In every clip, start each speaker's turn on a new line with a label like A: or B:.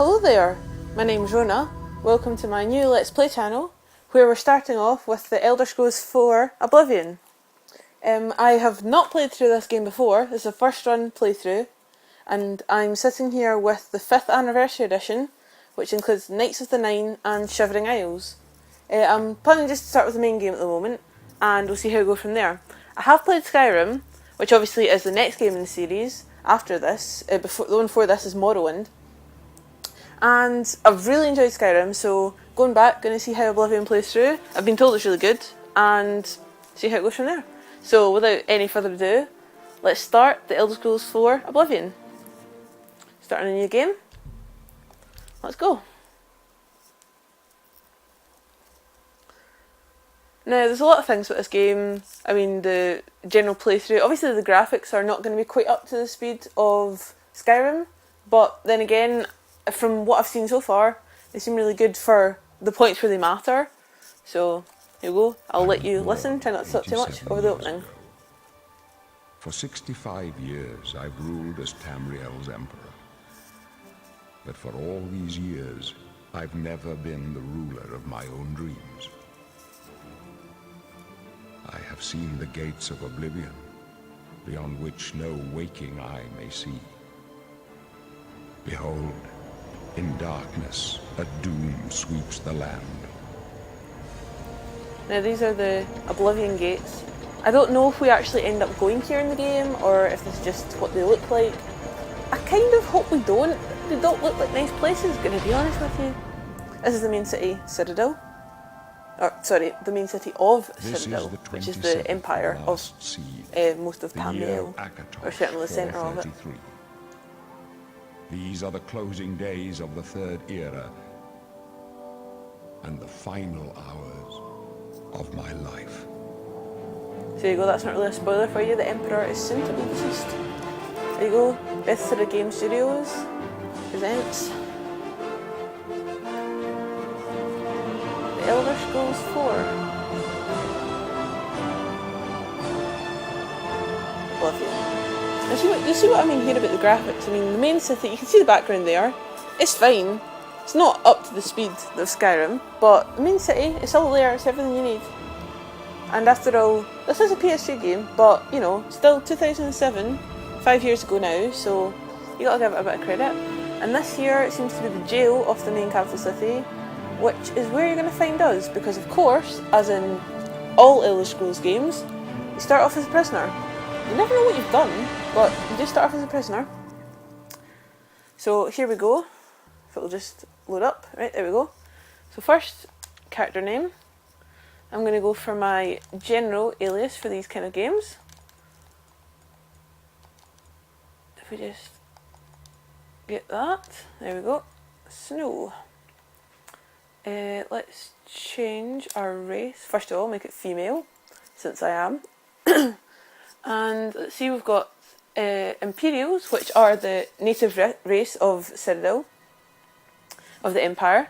A: Hello there, my name's Rhona. Welcome to my new Let's Play channel, where we're starting off with the Elder Scrolls 4 Oblivion. I have not played through this game before. This is a first run playthrough, and I'm sitting here with the 5th Anniversary Edition, which includes Knights of the Nine and Shivering Isles. I'm planning just to start with the main game at the moment, and we'll see how we go from there. I have played Skyrim, which obviously is the next game in the series after this. The one before this is Morrowind. And I've really enjoyed Skyrim, so going back, going to see how Oblivion plays through. I've been told it's really good, and see how it goes from there. So without any further ado, let's start the Elder Scrolls 4 Oblivion. Starting a new game. Let's go. Now, there's a lot of things with this game. I mean, the general playthrough. Obviously, the graphics are not going to be quite up to the speed of Skyrim, but then again, from what I've seen so far, they seem really good for the points where they matter. So, here we go. I'll let you listen. Try not to talk too much over the opening.
B: For 65 years, I've ruled as Tamriel's emperor. But for all these years, I've never been the ruler of my own dreams. I have seen the gates of Oblivion, beyond which no waking eye may see. Behold, in darkness, a doom sweeps the land.
A: Now these are the Oblivion gates. I don't know if we actually end up going here in the game, or if this is just what they look like. I kind of hope we don't. They don't look like nice places, gonna be honest with you. This is the main city, Citadel. Sorry, the main city of Citadel, which is the empire of most of Tamriel, or certainly the centre of it.
B: These are the closing days of the Third Era, and the final hours of my life.
A: So there you go, that's not really a spoiler for you, the Emperor is soon to be deceased. There you go, Bethesda Game Studios presents The Elder Scrolls 4 Oblivion. You see what I mean here about the graphics. I mean, the main city, you can see the background there. It's fine. It's not up to the speed of Skyrim, but the main city, it's all there, it's everything you need. And after all, this is a PS3 game, but, you know, still 2007, 5 years ago now, so you gotta give it a bit of credit. And this here, it seems to be the jail of the main capital city, which is where you're going to find us, because of course, as in all Elder Scrolls games, you start off as a prisoner. You never know what you've done, but you do start off as a prisoner. So here we go. If it'll just load up. Right, there we go. So first, character name. I'm going to go for my general alias for these kind of games. If we just get that. There we go. Snow. Let's change our race. First of all, make it female, since I am. And let's see, we've got Imperials, which are the native race of Citadel, of the Empire.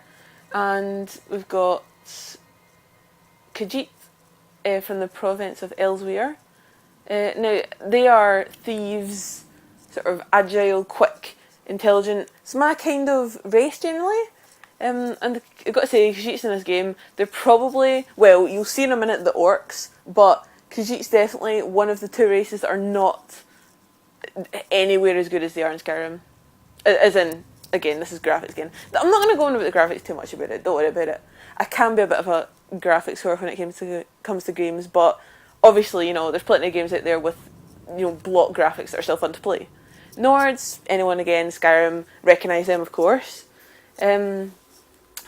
A: And we've got Khajiit from the province of Elsewhere. Now, they are thieves, sort of agile, quick, intelligent. It's my kind of race generally. And I've got to say, Khajiits in this game, they're probably, well, you'll see in a minute the orcs, but Khajiit's definitely one of the two races that are not anywhere as good as they are in Skyrim. As in, again, this is graphics again. I'm not going to go on about the graphics too much about it, don't worry about it. I can be a bit of a graphics whore when it comes to games, but obviously, you know, there's plenty of games out there with, you know, block graphics that are still fun to play. Nords, anyone again, Skyrim, recognise them of course.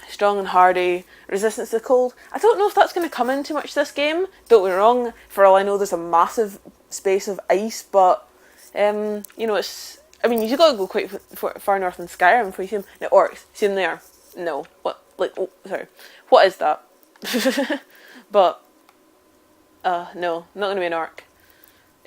A: Strong and hardy, resistance to the cold. I don't know if that's going to come in too much this game. Don't get me wrong, for all I know there's a massive space of ice, but you know, it's, I mean, you've got to go quite far north in Skyrim before you see them. Now orcs, see them there? No. What? Like, oh, sorry. What is that? But no, not going to be an orc.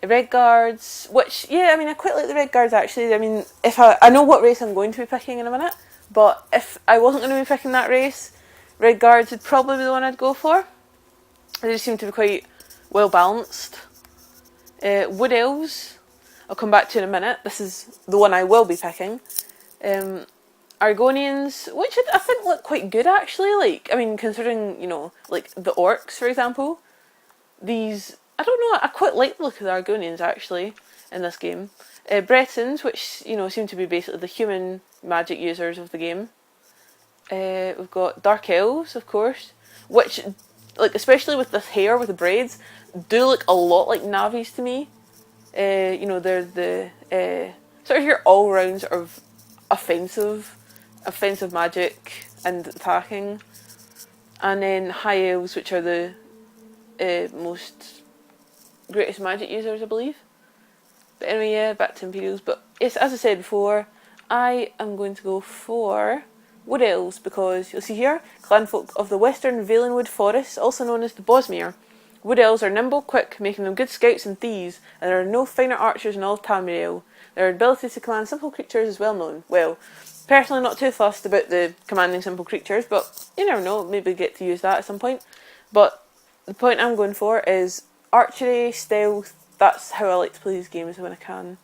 A: Red Guards, which, yeah, I mean, I quite like the Red Guards actually. I mean, if I know what race I'm going to be picking in a minute, but if I wasn't going to be picking that race, Red Guards would probably be the one I'd go for. They just seem to be quite well balanced. Wood Elves, I'll come back to in a minute. This is the one I will be picking. Argonians, which I think look quite good actually. Like, I mean, considering, you know, like the orcs, for example, these, I don't know, I quite like the look of the Argonians actually in this game. Bretons, which, you know, seem to be basically the human magic users of the game. We've got Dark Elves, of course, which, like, especially with this hair, with the braids, do look a lot like Navis to me. You know, they're the sort of your all-round sort of offensive magic and attacking. And then High Elves, which are the most greatest magic users, I believe. But anyway, yeah, back to Imperials. But yes, as I said before, I am going to go for Wood Elves, because you'll see here, clanfolk of the Western Valenwood Forest, also known as the Bosmere. Wood Elves are nimble, quick, making them good scouts and thieves, and there are no finer archers in all Tamriel. Their ability to command simple creatures is well known. Well, personally not too fussed about the commanding simple creatures, but you never know, maybe get to use that at some point. But the point I'm going for is archery, stealth. That's how I like to play these games when I can.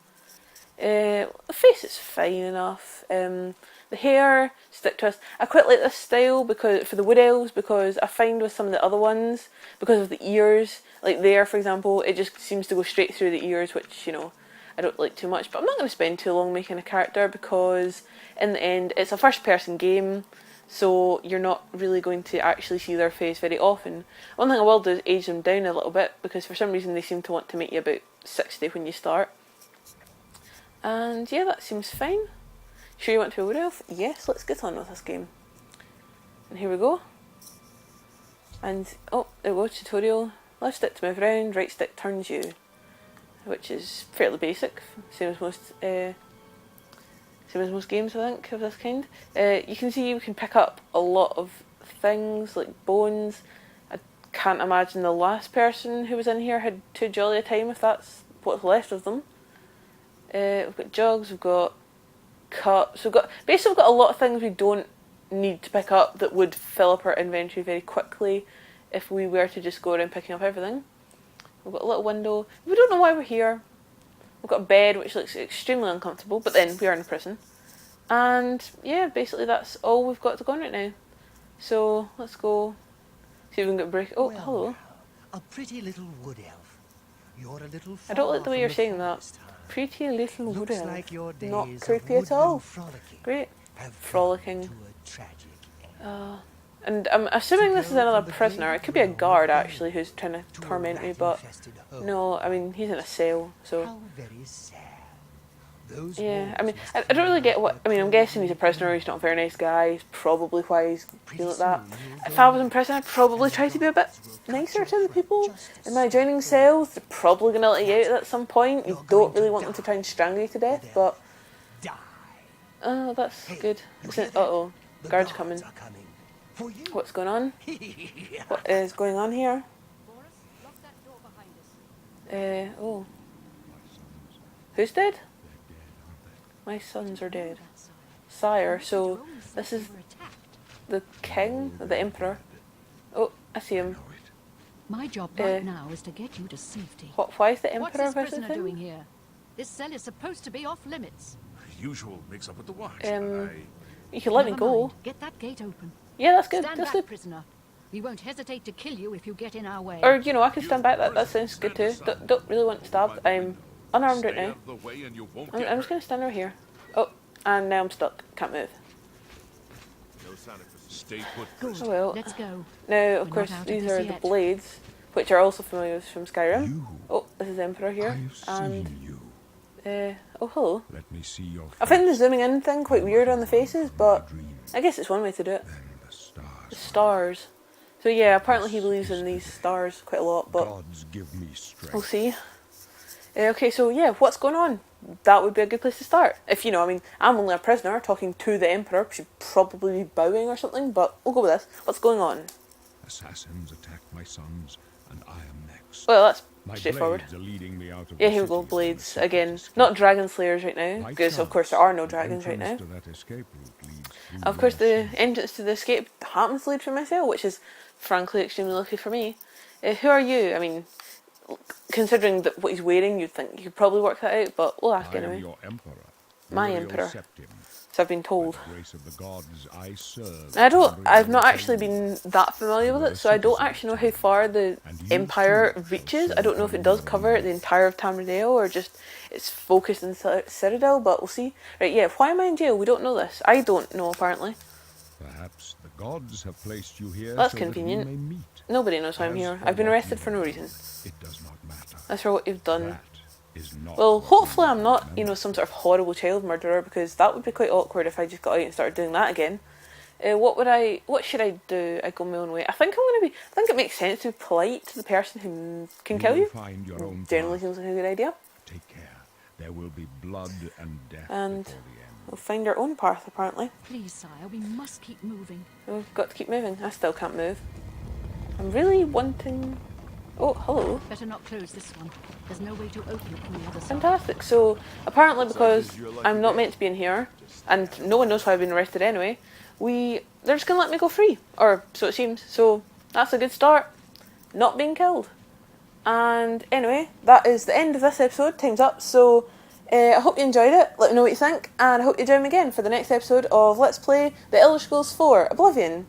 A: The face is fine enough. The hair, stick twist. I quite like this style because for the Wood Elves, because I find with some of the other ones, because of the ears, like there for example, it just seems to go straight through the ears, which, you know, I don't like too much. But I'm not going to spend too long making a character, because in the end it's a first person game, so you're not really going to actually see their face very often. One thing I will do is age them down a little bit, because for some reason they seem to want to make you about 60 when you start. And yeah, that seems fine. Sure you want to be a Wood Elf? Yes, let's get on with this game. And here we go. And, oh, there we go, tutorial. Left stick to move around, right stick turns you. Which is fairly basic, same as most games, I think, of this kind. You can see you can pick up a lot of things, like bones. I can't imagine the last person who was in here had too jolly a time, if that's what's left of them. We've got jugs, we've got cups, we've got a lot of things we don't need to pick up that would fill up our inventory very quickly if we were to just go around picking up everything. We've got a little window. We don't know why we're here. We've got a bed which looks extremely uncomfortable, but then we are in a prison. And yeah, basically that's all we've got to go on right now. So let's go see if we can get a break. Oh, well, hello.
C: A pretty little wood elf. You're a little
A: I don't like the way you're saying that. Pretty little wood elf. Like not creepy at all. Great. Frolicking. And I'm assuming this is another prisoner. It could be a guard actually who's trying to torment me, but no, I mean he's in a cell, so yeah. I mean I don't really get what I mean. I'm guessing he's a prisoner. He's not a very nice guy. It's probably why he's feeling like that. If I was in prison, I'd probably try to be a bit nicer to the people in my adjoining cells. They're probably gonna let you out at some point. You don't really want them to try and strangle you to death, but oh, that's good. Uh-oh, guards coming. What's going on? What is going on here? Oh. Who's dead? My sons are dead. Sire, so this is the king, the emperor. Oh, I see him.
D: My job right now is to get you to safety.
A: Why is the emperor
D: What's this
A: visiting?
D: prisoner doing here? This cell is supposed to be off limits.
E: Usual mix up with the watch.
A: You can let me go.
D: Mind. Get that gate open.
A: Yeah, that's good.
D: Stand
A: That's
D: back,
A: good.
D: prisoner. We won't hesitate to kill you if you get in our way.
A: Or, you know, I can stand back. That sounds good too. Don't really want stabbed. I'm unarmed right now. I'm just going to stand over here. Oh, and now I'm stuck. Can't move.
D: Good.
A: Oh well.
D: Let's go.
A: Now, of
D: We're
A: course,
D: not out of
A: these
D: this
A: are the
D: yet.
A: blades, which are also familiar from Skyrim.
B: You.
A: Oh, this is Emperor here.
B: I've
A: And,
B: seen you.
A: oh, hello.
B: Let me see your face.
A: I find the zooming in thing quite weird on the faces, but
B: Dream,
A: I guess it's one way to do it.
B: then the stars.
A: The stars. So yeah, apparently he believes in these stars quite a lot, but
B: Gods give me strength.
A: we'll see. Okay, so yeah, what's going on? That would be a good place to start. If, you know, I mean, I'm only a prisoner talking to the Emperor, should probably be bowing or something, but we'll go with this. What's going on?
B: Assassins attacked my sons, and I am next.
A: Well, that's
B: My
A: straightforward.
B: blades are leading me out of
A: Yeah,
B: the
A: here we go,
B: city
A: blades.
B: on a
A: Again,
B: separate
A: not
B: escape.
A: dragon slayers right now,
B: By
A: because of
B: chance,
A: course there are no
B: the
A: dragons right now.
B: entrance to that escape route leads through
A: Of course,
B: your
A: the
B: city.
A: entrance to the escape happens to lead from my cell, which is frankly extremely lucky for me. Who are you? I mean, considering that what he's wearing, you'd think you could probably work that out, but we'll ask
B: I am
A: anyway.
B: your emperor,
A: my
B: Imperial
A: emperor.
B: septim.
A: So I've been told.
B: By the grace of the gods, I serve.
A: I've not
B: Tamriel
A: actually
B: alone.
A: been that familiar with it, so I don't actually know how far the Empire reaches. I don't know if it does cover the entire of Tamriel or just it's focused in Citadel, but we'll see. Right, yeah, why am I in jail? We don't know this. I don't know, apparently.
B: Perhaps the gods have placed you here
A: That's
B: so
A: convenient.
B: that we may meet.
A: Nobody knows why I'm
B: As
A: here.
B: for
A: I've been
B: what
A: arrested
B: you
A: for no
B: have
A: reason.
B: done, it does not matter.
A: That's for what you've done.
B: That is not
A: Well,
B: what
A: hopefully
B: we
A: I'm not,
B: remember.
A: some sort of horrible child murderer, because that would be quite awkward if I just got out and started doing that again. What should I do? I go my own way. I think it makes sense to be polite to the person who can kill
B: will
A: you.
B: find your own
A: Generally
B: path.
A: seems like a good idea.
B: Take care. There will be blood and death
A: And
B: before the end.
A: we'll find our own path, apparently.
D: Please, sire, we must keep moving.
A: We've got to keep moving. I still can't move. I'm really wanting... Oh, hello.
D: Better not close this one. There's no way to open it from the other side.
A: Fantastic. So, apparently because I'm not meant to be in here, and no one knows why I've been arrested anyway, they're just going to let me go free. Or so it seems. So, that's a good start. Not being killed. And anyway, that is the end of this episode. Time's up. So, I hope you enjoyed it. Let me know what you think. And I hope you join me again for the next episode of Let's Play The Elder Scrolls 4 Oblivion.